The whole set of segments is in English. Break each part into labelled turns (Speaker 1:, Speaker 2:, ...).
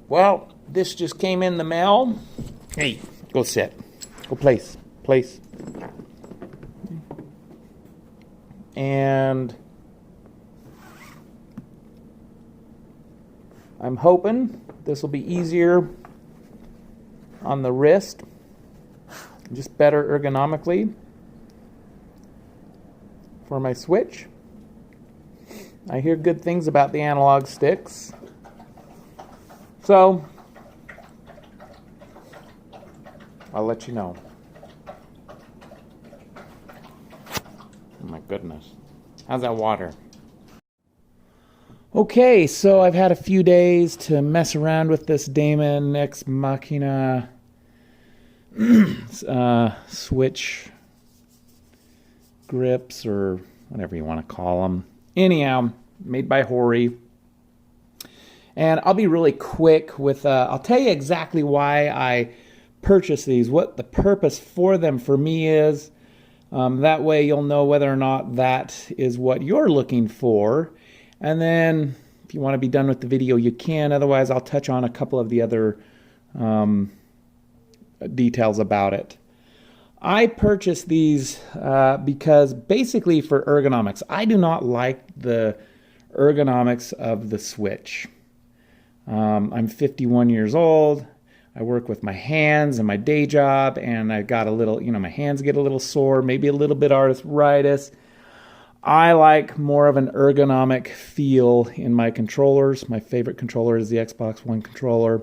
Speaker 1: Well, this just came in the mail. Hey, go sit. Go place. Place. And I'm hoping this will be easier on the wrist, just better ergonomically for my Switch. I hear good things about the analog sticks. So, I'll let you know. Oh my goodness. How's that water? Okay, so I've had a few days to mess around with this DAEMON X MACHINA Switch grips, or whatever you want to call them. Anyhow, made by Hori. And I'll be really quick with, I'll tell you exactly why I purchased these, what the purpose for them for me is. That way you'll know whether or not that is what you're looking for. And then if you want to be done with the video, you can. Otherwise, I'll touch on a couple of the other details about it. I purchased these because basically for ergonomics. I do not like the ergonomics of the Switch. I'm 51 years old. I work with my hands in my day job, and I got a little, my hands get a little sore, maybe a little bit arthritis. I like more of an ergonomic feel in my controllers. My favorite controller is the Xbox One controller.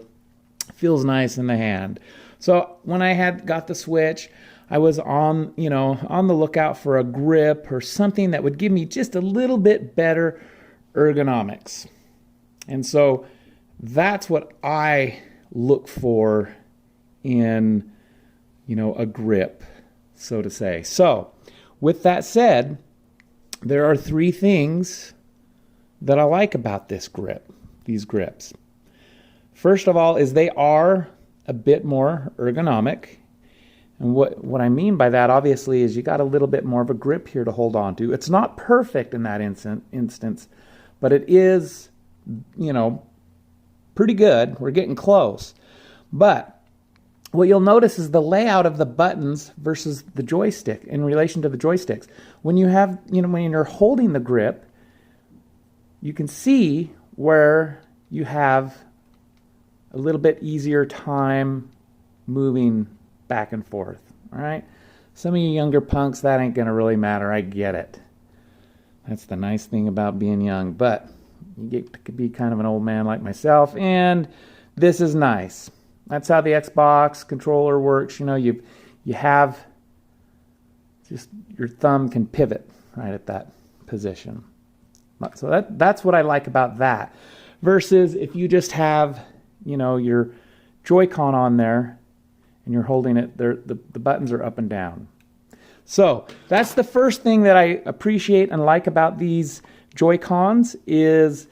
Speaker 1: Feels nice in the hand. So when I got the Switch, I was on the lookout for a grip or something that would give me just a little bit better ergonomics. And so that's what I look for in, a grip, so to say. So with that said, there are three things that I like about these grips. First of all is they are a bit more ergonomic. And what I mean by that, obviously, is you got a little bit more of a grip here to hold on to. It's not perfect in that instance, but it is, pretty good. We're getting close. But what you'll notice is the layout of the buttons versus the joystick in relation to the joysticks. When you have, when you're holding the grip, you can see where you have a little bit easier time moving back and forth. All right? Some of you younger punks, that ain't going to really matter. I get it. That's the nice thing about being young. But you get to be kind of an old man like myself, and this is nice. That's how the Xbox controller works. You have just your thumb can pivot right at that position. So that's what I like about that. Versus if you just have, your Joy-Con on there and you're holding it, the buttons are up and down. So that's the first thing that I appreciate and like about these Joy-Cons is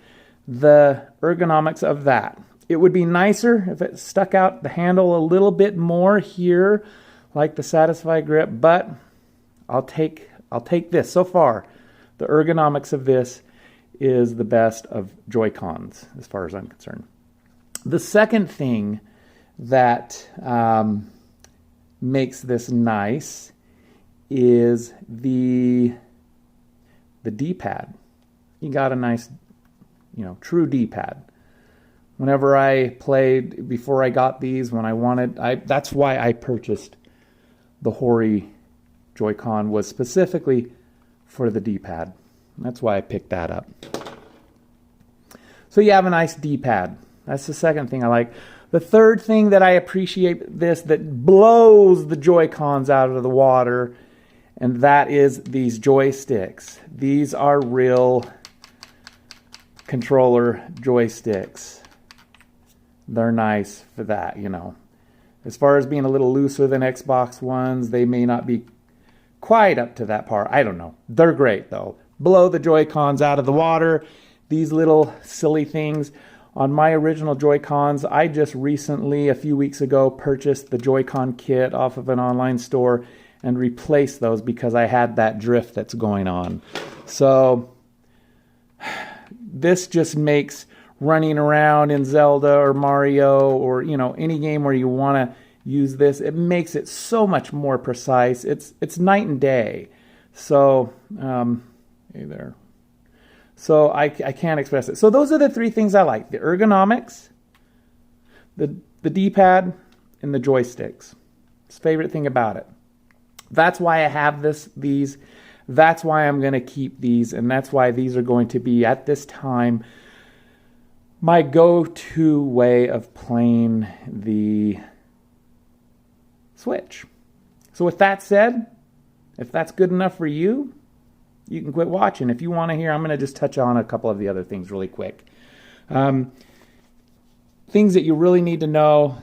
Speaker 1: the ergonomics of that. It would be nicer if it stuck out the handle a little bit more here, like the Satisfy grip, but I'll take this. So far, the ergonomics of this is the best of Joy-Cons as far as I'm concerned. The second thing that makes this nice is the D-pad. You got a nice, true D-pad. Whenever I played, before I got these, that's why I purchased the Hori Joy-Con, was specifically for the D-pad. That's why I picked that up. So you have a nice D-pad. That's the second thing I like. The third thing that I appreciate that blows the Joy-Cons out of the water, and that is these joysticks. These are real controller joysticks. They're nice for that, As far as being a little looser than Xbox Ones, they may not be quite up to that par. I don't know. They're great, though. Blow the Joy-Cons out of the water. These little silly things. On my original Joy-Cons, I just recently, a few weeks ago, purchased the Joy-Con kit off of an online store and replaced those because I had that drift that's going on. So this just makes running around in Zelda or Mario or, any game where you want to use this. It makes it so much more precise. It's night and day. So, hey there. So I can't express it. So those are the three things I like: the ergonomics, the D-pad, and the joysticks. It's the favorite thing about it. That's why I have these. That's why I'm going to keep these, and that's why these are going to be, at this time, my go-to way of playing the Switch. So with that said, if that's good enough for you, you can quit watching. If you want to hear, I'm going to just touch on a couple of the other things really quick. Things that you really need to know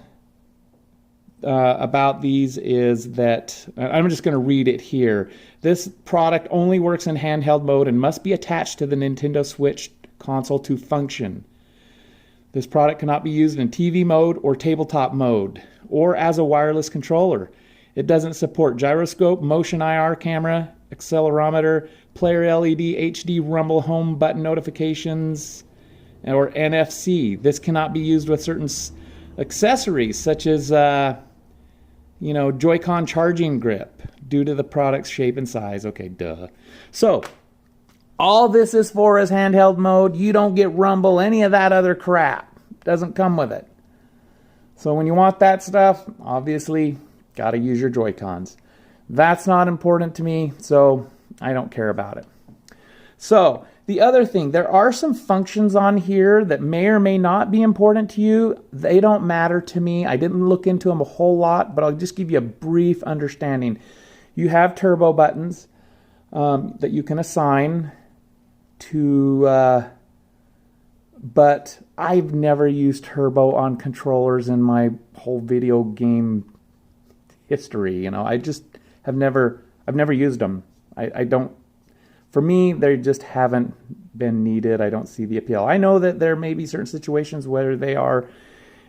Speaker 1: about these is that, I'm just going to read it here. This product only works in handheld mode and must be attached to the Nintendo Switch console to function. This product cannot be used in TV mode or tabletop mode or as a wireless controller. It doesn't support gyroscope, motion IR camera, accelerometer, player LED, HD rumble home button notifications, or NFC. This cannot be used with certain accessories such as Joy-Con charging grip due to the product's shape and size. Okay, duh. So all this is for is handheld mode. You don't get rumble, any of that other crap. Doesn't come with it. So when you want that stuff, obviously, got to use your Joy-Cons. That's not important to me, so I don't care about it. So the other thing, there are some functions on here that may or may not be important to you. They don't matter to me. I didn't look into them a whole lot, but I'll just give you a brief understanding. You have turbo buttons that you can assign to, but I've never used turbo on controllers in my whole video game history. I just I've never used them. I don't, for me, they just haven't been needed. I don't see the appeal. I know that there may be certain situations where they are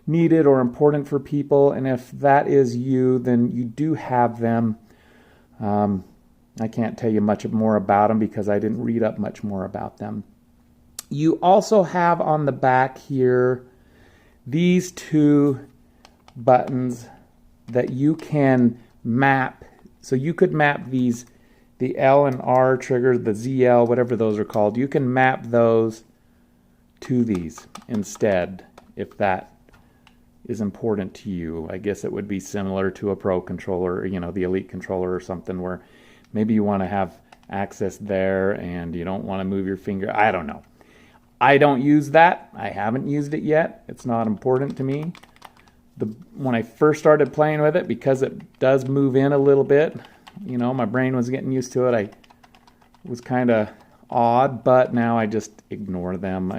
Speaker 1: needed or important for people, and if that is you, then you do have them. I can't tell you much more about them because I didn't read up much more about them. You also have on the back here these two buttons that you can map. So you could map these, the L and R triggers, the ZL, whatever those are called. You can map those to these instead if that is important to you. I guess it would be similar to a Pro controller, the Elite controller or something, where maybe you want to have access there and you don't want to move your finger. I don't know. I don't use that. I haven't used it yet. It's not important to me. When I first started playing with it, because it does move in a little bit, my brain was getting used to it. I was kind of odd, but now I just ignore them.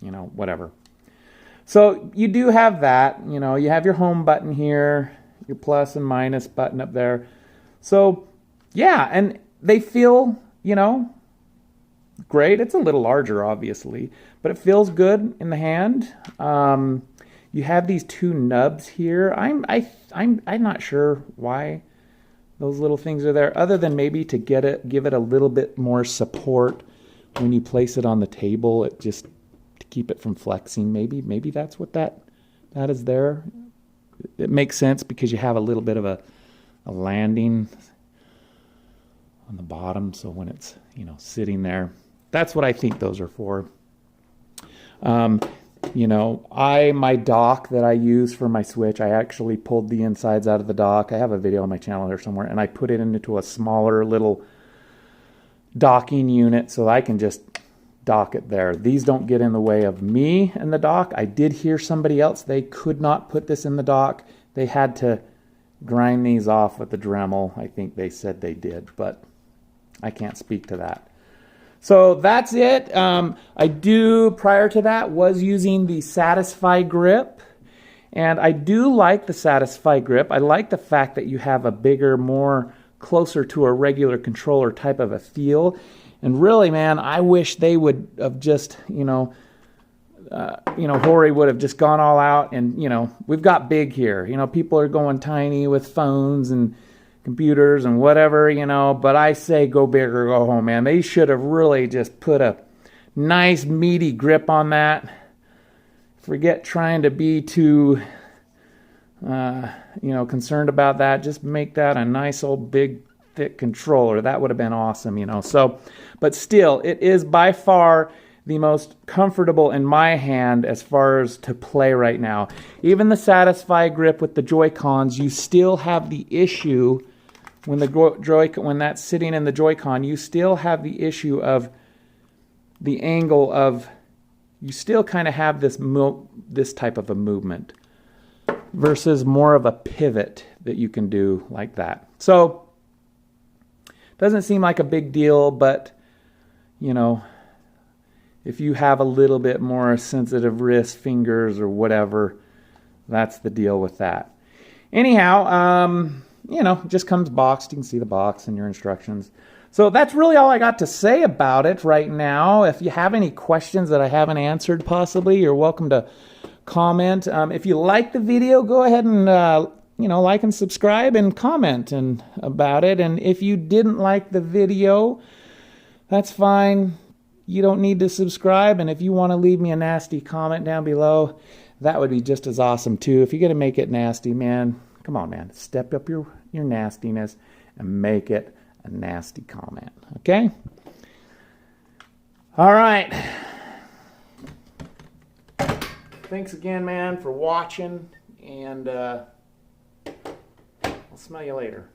Speaker 1: Whatever. So you do have that. You have your home button here, your plus and minus button up there. So yeah, and they feel, great. It's a little larger, obviously, but it feels good in the hand. You have these two nubs here. I'm not sure why those little things are there, other than maybe to give it a little bit more support when you place it on the table. It just to keep it from flexing. Maybe that's what that is there. It makes sense because you have a little bit of a landing on the bottom, so when it's sitting there, that's what I think those are for. My dock that I use for my Switch, I actually pulled the insides out of the dock. I have a video on my channel there somewhere, and I put it into a smaller little docking unit so I can just dock it there. These don't get in the way of me and the dock. I did hear somebody else, they could not put this in the dock. They had to grind these off with the Dremel. I think they said they did, but I can't speak to that. So that's it. Prior to that, was using the Satisfy grip. And I do like the Satisfy grip. I like the fact that you have a bigger, more closer to a regular controller type of a feel. And really, man, I wish they would have just, Hori would have just gone all out. And, we've got big here. People are going tiny with phones and computers and whatever, but I say go big or go home, man. They should have really just put a nice meaty grip on that. Forget trying to be too concerned about that. Just make that a nice old big thick controller. That would have been awesome, So, but still, it is by far the most comfortable in my hand as far as to play right now. Even the Satisfy grip with the Joy-Cons, you still have the issue when when that's sitting in the Joy-Con, you still have the issue of the angle of, you still kind of have this type of a movement versus more of a pivot that you can do like that. So, doesn't seem like a big deal, but, if you have a little bit more sensitive wrist, fingers, or whatever, that's the deal with that. Anyhow, just comes boxed. You can see the box and your instructions. So that's really all I got to say about it right now. If you have any questions that I haven't answered possibly, you're welcome to comment. If you like the video, go ahead and like and subscribe and comment about it. And if you didn't like the video, that's fine. You don't need to subscribe. And if you want to leave me a nasty comment down below, that would be just as awesome too. If you're going to make it nasty, man, come on, man. Step up your nastiness and make it a nasty comment. Okay? All right. Thanks again, man, for watching. And I'll smell you later.